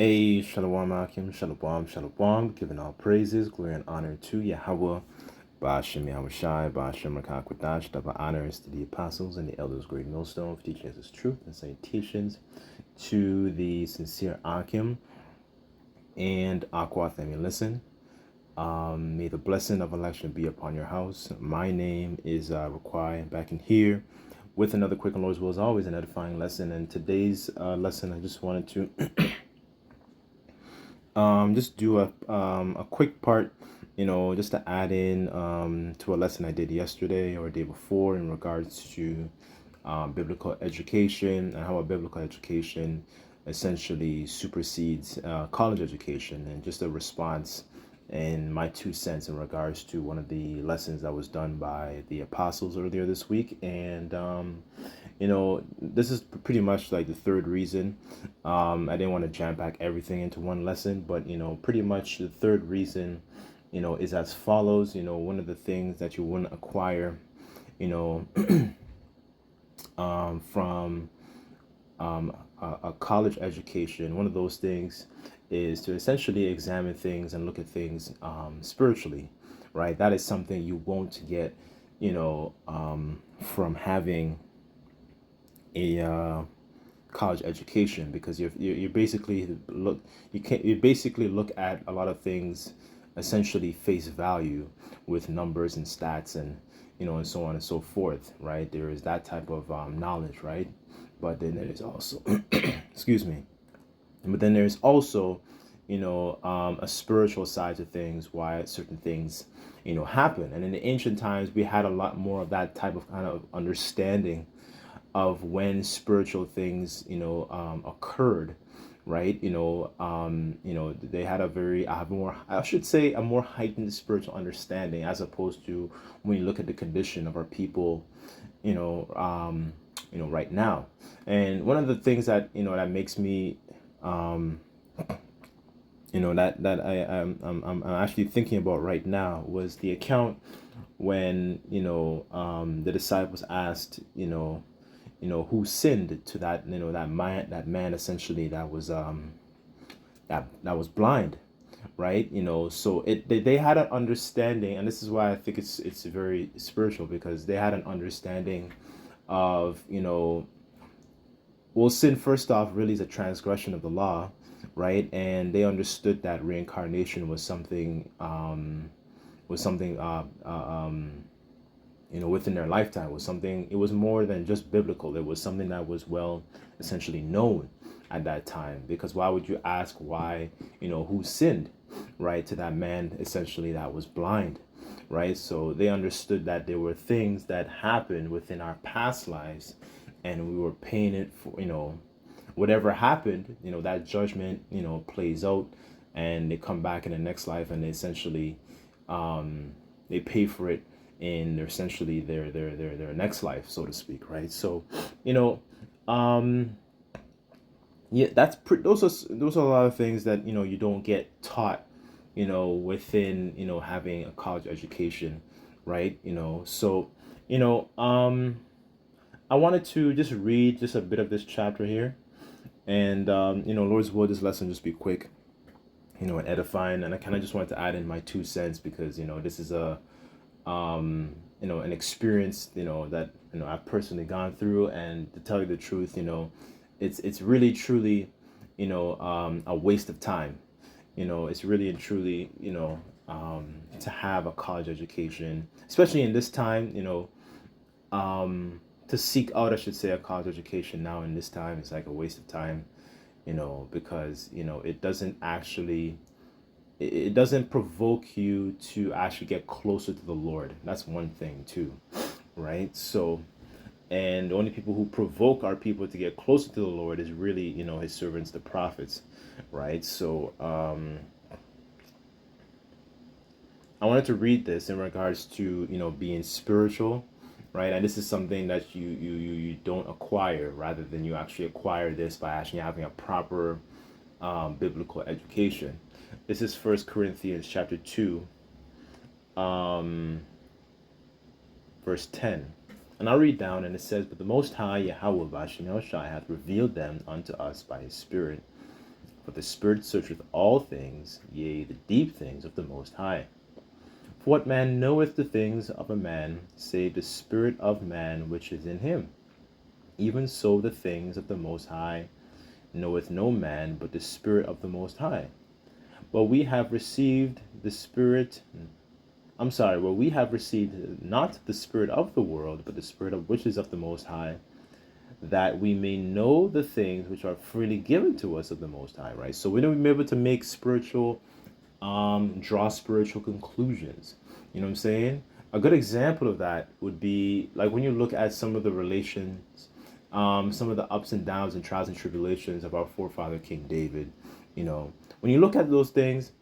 Hey, Shalom Akim, Shalom, Shalom, giving all praises, glory, and honor to Yahweh, Ba'ashem Yahushai, Ba'ashem Rakakwadash, double honors to the apostles and the elders, great millstone, for teaching us his truth and salutations to the sincere Akim and Aquath, and listen. May the blessing of election be upon your house. My name is Raquai, back in here with another quick and Lord's will, as always, an edifying lesson. And today's lesson, I just wanted to just do a quick part, just to add in to a lesson I did yesterday or day before in regards to biblical education and how a biblical education essentially supersedes college education, and just a response and my 2 cents in regards to one of the lessons that was done by the apostles earlier this week. And this is pretty much like the third reason. I didn't want to jam pack everything into one lesson, but pretty much the third reason is as follows. One of the things that you wouldn't acquire from a college education, one of those things is to essentially examine things and look at things spiritually, right? That is something you won't get from having a college education, because you basically look at a lot of things essentially face value with numbers and stats and and so on and so forth, right? There is that type of knowledge, right? But then there is also excuse me, but then there's also a spiritual side to things, why certain things happen. And in the ancient times, we had a lot more of that type of kind of understanding of when spiritual things occurred, right? They had a more heightened spiritual understanding, as opposed to when you look at the condition of our people right now. And one of the things that that makes me I'm actually thinking about right now was the account when the disciples asked who sinned to that that man essentially that was that was blind, right? So they had an understanding, and this is why I think it's very spiritual, because they had an understanding of well, sin, first off, really is a transgression of the law, right? And they understood that reincarnation was something within their lifetime, was something. It was more than just biblical. It was something that was well essentially known at that time. Because why would you ask why who sinned, right, to that man essentially that was blind, right? So they understood that there were things that happened within our past lives, and we were paying it for whatever happened. That judgment plays out, and they come back in the next life, and they essentially they pay for it in essentially their next life, so to speak, right? So yeah, those are a lot of things that you don't get taught within having a college education, right? So I wanted to just read just a bit of this chapter here, and Lord's will, this lesson just be quick, and edifying. And I kind of just wanted to add in my 2 cents, because this is a an experience that I've personally gone through. And to tell you the truth, it's really truly a waste of time. It's really and truly to have a college education, especially in this time. To seek out, I should say, a college education now in this time is like a waste of time, because it doesn't actually, it doesn't provoke you to actually get closer to the Lord. That's one thing too, right? So, and the only people who provoke our people to get closer to the Lord is really his servants, the prophets, right? So I wanted to read this in regards to being spiritual, right? And this is something that you don't acquire, rather than you actually acquire this by actually having a proper biblical education. This is 1 Corinthians chapter 2, verse 10. And I'll read down, and it says, "But the Most High Yahweh Bashim Shai hath revealed them unto us by his Spirit. For the Spirit searcheth all things, yea, the deep things of the Most High. For what man knoweth the things of a man, save the spirit of man which is in him? Even so the things of the Most High knoweth no man but the Spirit of the Most High. But we have received the Spirit, well, we have received not the Spirit of the world, but the Spirit of which is of the Most High, that we may know the things which are freely given to us of the Most High, right? So we're going to be able to make draw spiritual conclusions. You know what I'm saying? A good example of that would be like when you look at some of the relations, some of the ups and downs and trials and tribulations of our forefather King David. You know, when you look at those things,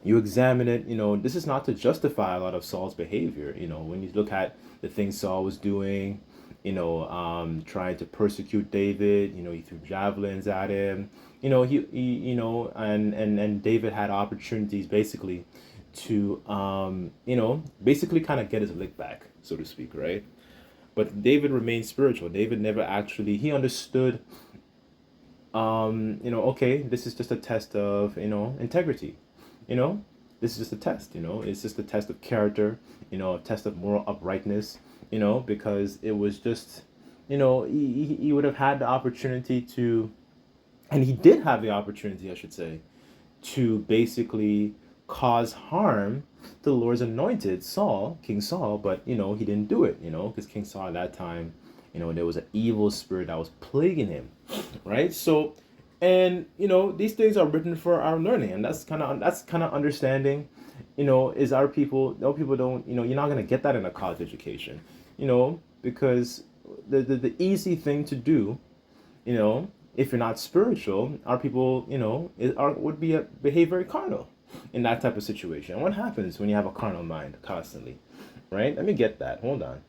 you examine it. You know, this is not to justify a lot of Saul's behavior. You know, when you look at the things Saul was doing, trying to persecute David. You know, he threw javelins at him. You know, and David had opportunities basically to, basically kind of get his lick back, so to speak, right? But David remained spiritual. David never actually, he understood, okay, this is just a test of, integrity. This is just a test, it's just a test of character, a test of moral uprightness, because it was just, he would have had the opportunity to, and he did have the opportunity, I should say, to basically cause harm to the Lord's anointed, King Saul, but, he didn't do it, because King Saul at that time, there was an evil spirit that was plaguing him, right? So, and, these things are written for our learning, and that's kind of understanding, is our people, people don't, you're not going to get that in a college education, because the easy thing to do, if you're not spiritual, our people, would behave very carnal in that type of situation. And what happens when you have a carnal mind constantly, right? Let me get that. Hold on.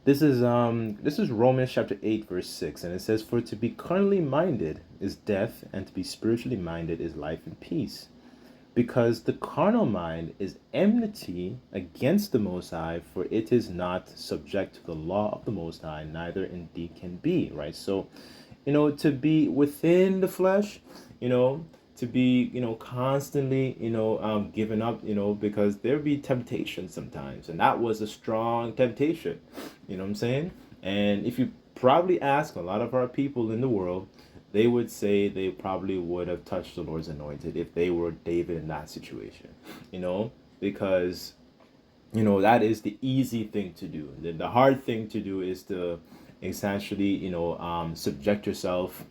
This is Romans chapter 8 verse 6, and it says, "For to be carnally minded is death, and to be spiritually minded is life and peace. Because the carnal mind is enmity against the Most High, for it is not subject to the law of the Most High, neither indeed can be," right? So, to be within the flesh, to be, constantly, giving up, because there be temptation sometimes. And that was a strong temptation, you know what I'm saying? And if you probably ask a lot of our people in the world, they would say they probably would have touched the Lord's anointed if they were David in that situation, because, that is the easy thing to do. The hard thing to do is to essentially, subject yourself,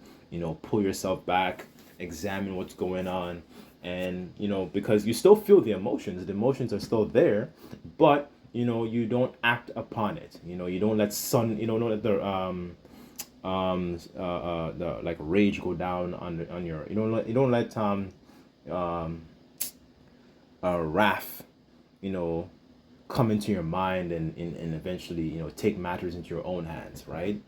pull yourself back, examine what's going on, and, because you still feel the emotions are still there, but, you don't act upon it. You don't let don't let the like rage go down on your, you don't let wrath, come into your mind and eventually, take matters into your own hands, right?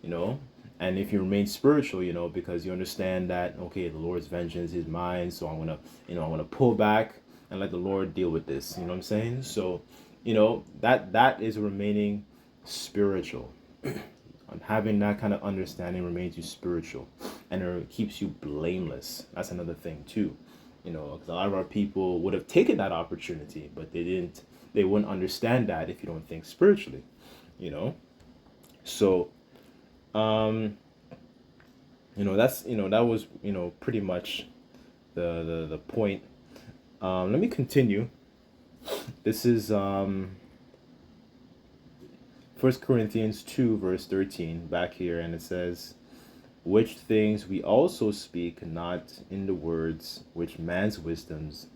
you know and if you remain spiritual, because you understand that, okay, the Lord's vengeance is mine, so I'm gonna pull back and let the Lord deal with this. You know what I'm saying? So, that is remaining spiritual. And having that kind of understanding remains you spiritual, and it keeps you blameless. That's another thing too, because a lot of our people would have taken that opportunity, but they didn't. They wouldn't understand that if you don't think spiritually, So, that's that was pretty much the point. Let me continue. This is 1 Corinthians 2 verse 13 back here, and it says, "Which things we also speak, not in the words which man's wisdoms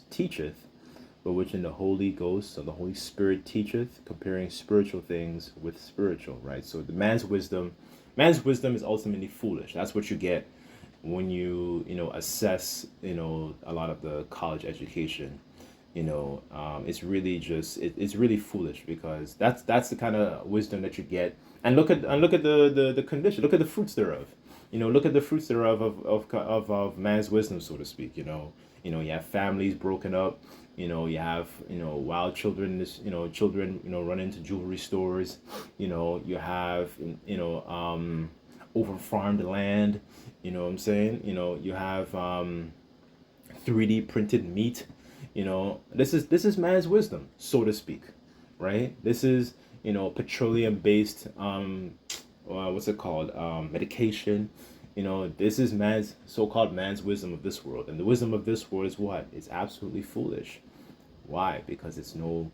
teacheth, but which in the Holy Ghost or the Holy Spirit teacheth, comparing spiritual things with spiritual," right? So the man's wisdom is ultimately foolish. That's what you get when you assess a lot of the college education. It's really just it's really foolish, because that's the kind of wisdom that you get. And look at the condition, look at the fruits thereof. Look at the fruits thereof of man's wisdom, so to speak. You have families broken up. You have wild children, children run into jewelry stores. You have over farmed land. What I'm saying. You have 3D printed meat. This is man's wisdom, so to speak, right? This is petroleum based what's it called, medication. This is man's so-called man's wisdom of this world, and the wisdom of this world is what? It's absolutely foolish. Why? Because it's no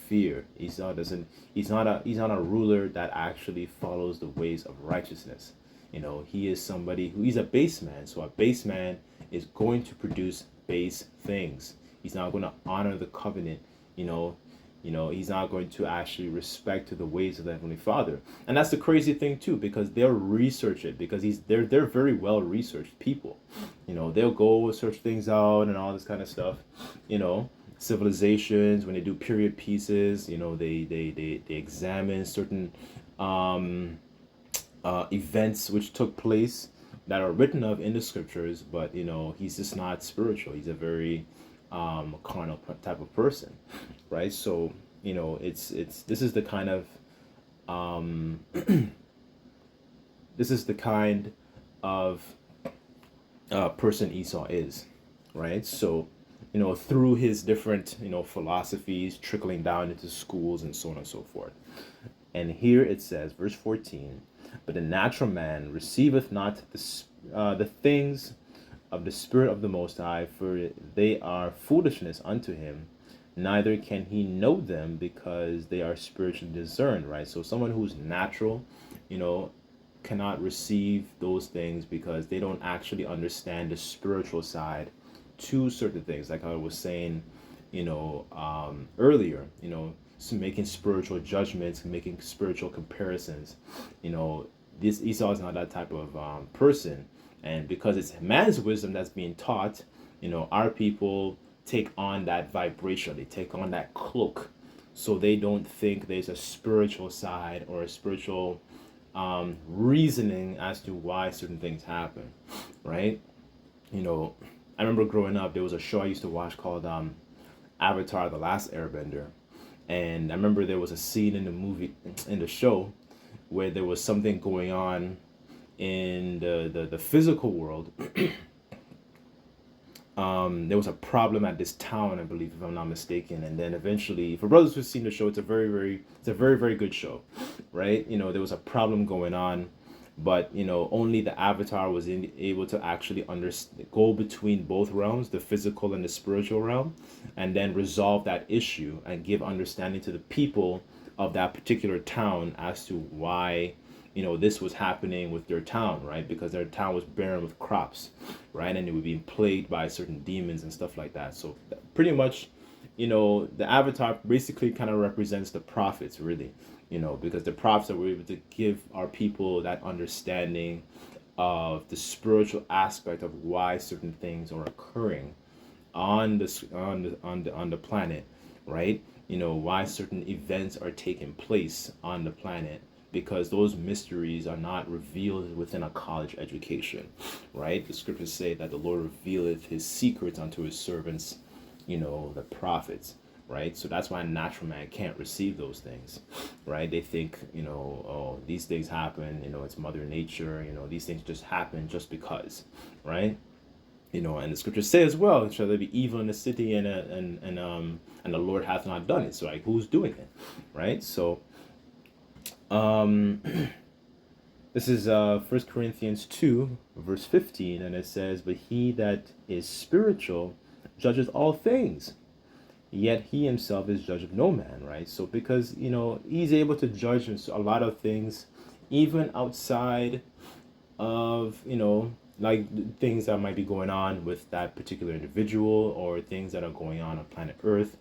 fear. He's not a ruler that actually follows the ways of righteousness. He is somebody who he's a base man. So a base man is going to produce base things. He's not going to honor the covenant. You know, he's not going to actually respect to the ways of the Heavenly Father. And that's the crazy thing too, because they'll research it, because they're very well researched people. They'll go search things out and all this kind of stuff. Civilizations, when they do period pieces, they examine certain events which took place that are written of in the scriptures. But he's just not spiritual. He's a very carnal type of person, right? So it's this is the kind of this is the kind of person Esau is, right? So through his different philosophies trickling down into schools and so on and so forth. And here it says, verse 14, but the natural man receiveth not the things of the Spirit of the Most High, for they are foolishness unto him, neither can he know them, because they are spiritually discerned, right? So someone who's natural, cannot receive those things, because they don't actually understand the spiritual side to certain things. Like I was saying, earlier, so making spiritual judgments, making spiritual comparisons. This Esau is not that type of person. And because it's man's wisdom that's being taught, our people take on that vibration, they take on that cloak. So they don't think there's a spiritual side or a spiritual reasoning as to why certain things happen, right? I remember growing up, there was a show I used to watch called Avatar: The Last Airbender. And I remember there was a scene in the show, where there was something going on in the physical world. There was a problem at this town, I believe, if I'm not mistaken. And then eventually, for brothers who've seen the show, it's a very good show, right? There was a problem going on, but only the Avatar was able to actually go between both realms, the physical and the spiritual realm, and then resolve that issue and give understanding to the people of that particular town as to why this was happening with their town, right? Because their town was barren with crops, right? And they were being plagued by certain demons and stuff like that. So pretty much, the Avatar basically kind of represents the prophets, really, because the prophets were able to give our people that understanding of the spiritual aspect of why certain things are occurring on the planet, right? Why certain events are taking place on the planet, because those mysteries are not revealed within a college education, right? The scriptures say that the Lord revealeth his secrets unto his servants, the prophets, right? So that's why a natural man can't receive those things, right? They think, oh, these things happen, it's Mother Nature, these things just happen just because, right? And the scriptures say as well, shall there be evil in the city, and the Lord hath not done it. So like, who's doing it, right? So this is 1 Corinthians 2 verse 15, and it says, but he that is spiritual judgeth all things, yet he himself is judge of no man, right? So because he's able to judge a lot of things, even outside of like things that might be going on with that particular individual, or things that are going on planet Earth.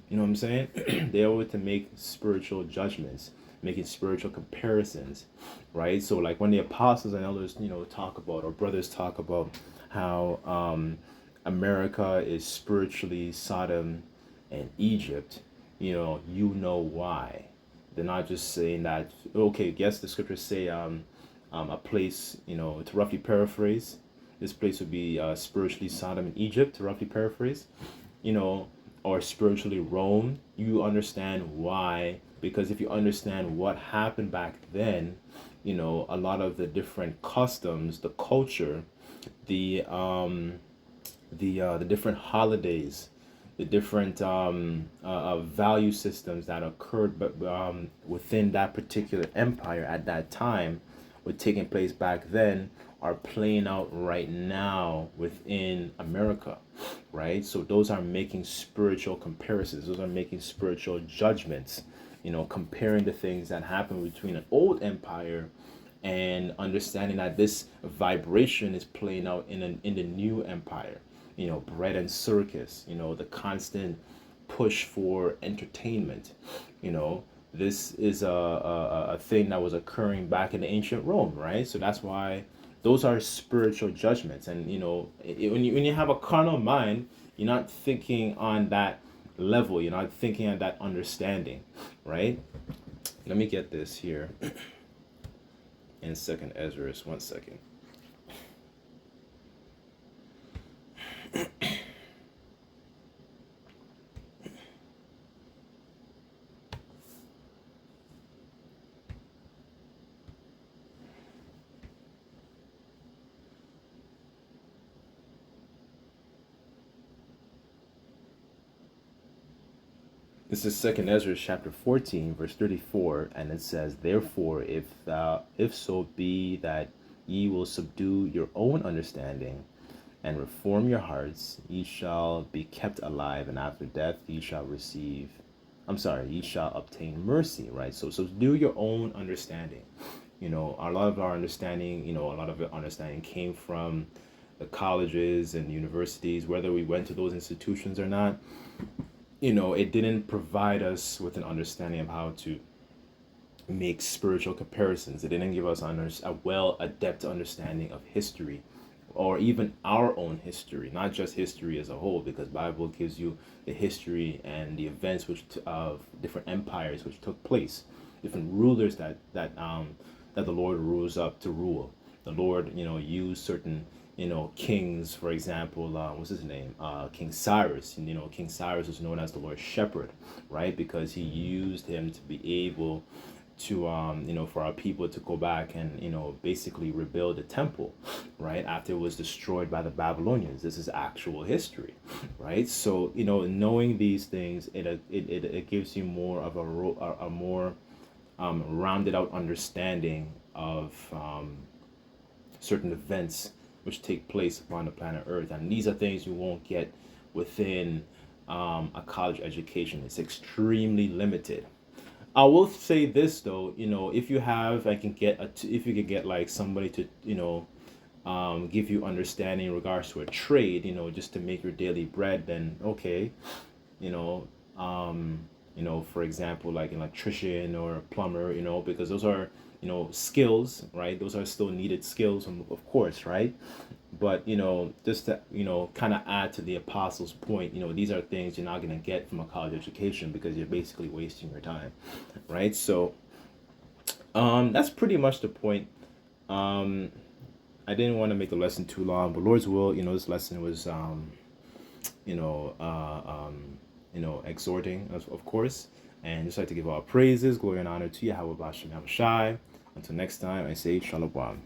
What I'm saying? They're able to make spiritual judgments, making spiritual comparisons, right? So like when the apostles and elders, talk about, or brothers talk about how America is spiritually Sodom and Egypt, why. They're not just saying that, okay, yes, the scriptures say a place, to roughly paraphrase, this place would be spiritually Sodom and Egypt, to roughly paraphrase, you know, or spiritually Rome. You understand why, because if you understand what happened back then, a lot of the different customs, the culture, the different holidays, the different value systems that occurred, but within that particular empire at that time, were taking place back then, are playing out right now within America, right? So those are making spiritual comparisons. Those are making spiritual judgments. Comparing the things that happened between an old empire and understanding that this vibration is playing out in the new empire. Bread and circus, the constant push for entertainment. This is a thing that was occurring back in the ancient Rome, right? So that's why those are spiritual judgments. And when you have a carnal mind, you're not thinking on that level, you're not thinking on that understanding, right? Let me get this here in second Ezra. 1 second. This is second Ezra chapter 14, verse 34, and it says, "Therefore, if so be that ye will subdue your own understanding and reform your hearts, ye shall be kept alive, and after death ye shall ye shall obtain mercy," right? So do your own understanding. A lot of our understanding, a lot of understanding came from the colleges and universities, whether we went to those institutions or not. It didn't provide us with an understanding of how to make spiritual comparisons. It didn't give us a adept understanding of history, or even our own history, not just history as a whole, because Bible gives you the history and the events of different empires which took place, different rulers that the Lord rules up to rule. The Lord, used certain kings, for example, what's his name? King Cyrus. And, King Cyrus was known as the Lord's shepherd, right? Because he used him to be able to, for our people to go back and, basically rebuild the temple, right? After it was destroyed by the Babylonians. This is actual history, right? So, knowing these things, it gives you more of a more rounded out understanding of certain events which take place upon the planet Earth. And these are things you won't get within a college education. It's extremely limited. I will say this though, if you have, if you can get like somebody to, give you understanding in regards to a trade, just to make your daily bread, then okay, you know, for example, like an electrician or a plumber, because those are, skills, right? Those are still needed skills, of course, right? But, just to, kind of add to the apostles' point, these are things you're not going to get from a college education because you're basically wasting your time, right? So, that's pretty much the point. I didn't want to make the lesson too long, but Lord's will, this lesson was, exhorting, of course, and just like to give all praises, glory, and honor to Yahweh Bashem Yahushai. Until next time, I say Shalom.